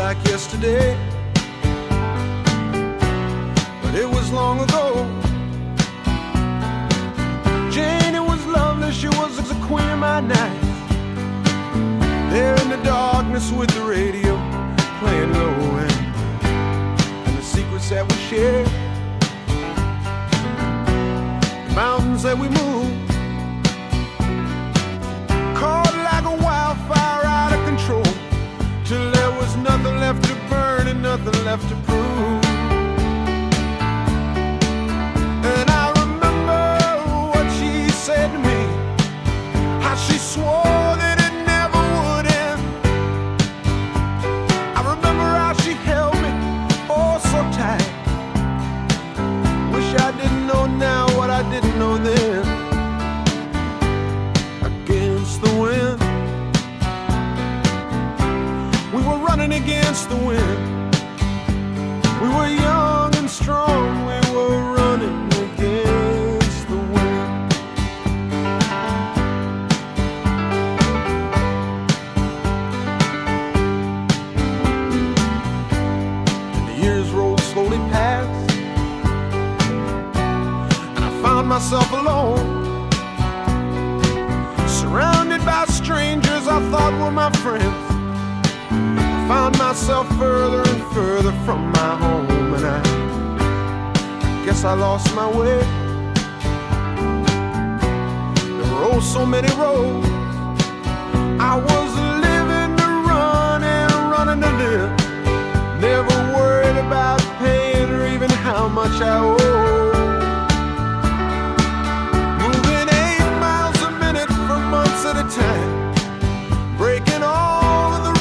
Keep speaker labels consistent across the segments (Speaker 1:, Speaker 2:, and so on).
Speaker 1: like yesterday, but it was long ago. Janie was lovely, she was the queen of my night. There in the darkness with the radio playing low, and the secrets that we shared, the mountains that we moved, caught like a wildfire out of control, till there was nothing left to burn and nothing left to prove. And I remember what she said to me, how she swore that it never would end. I remember how she held me oh so tight. Wish I didn't know now what I didn't know then. Against the wind, we were running against the wind. We were young and strong, we were running against the wind. And the years rolled slowly past, and I found myself alone, surrounded by strangers I thought were my friends. Found myself further and further from my home, and I guess I lost my way. There were oh so many roads. I was living to run and running to live, never worried about paying or even how much I owe. Moving 8 miles a minute for months at a time, breaking all of the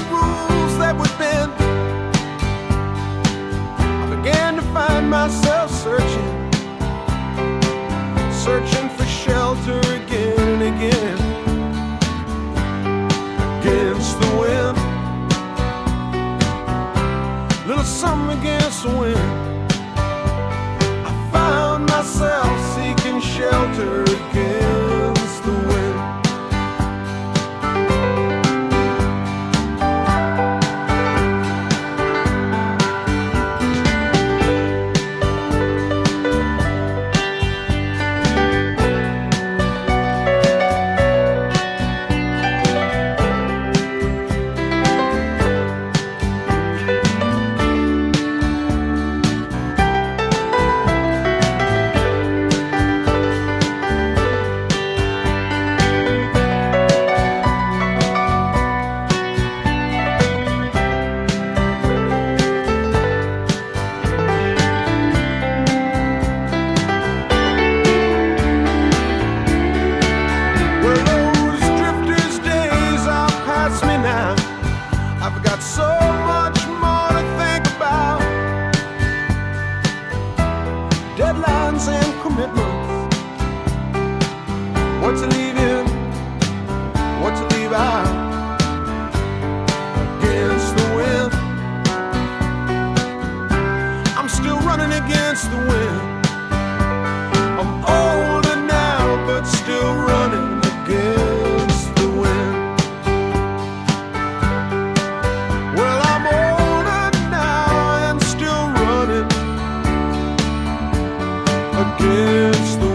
Speaker 1: that would bend. I began to find myself searching for shelter again and again. Against the wind, little something against the wind. I found myself seeking shelter against the wind. I've got so much more to think about. Deadlines and commitments, what to leave in, what to leave out. Against the wind, I'm still running against the wind. I'm older now, but still running against the wind. Against the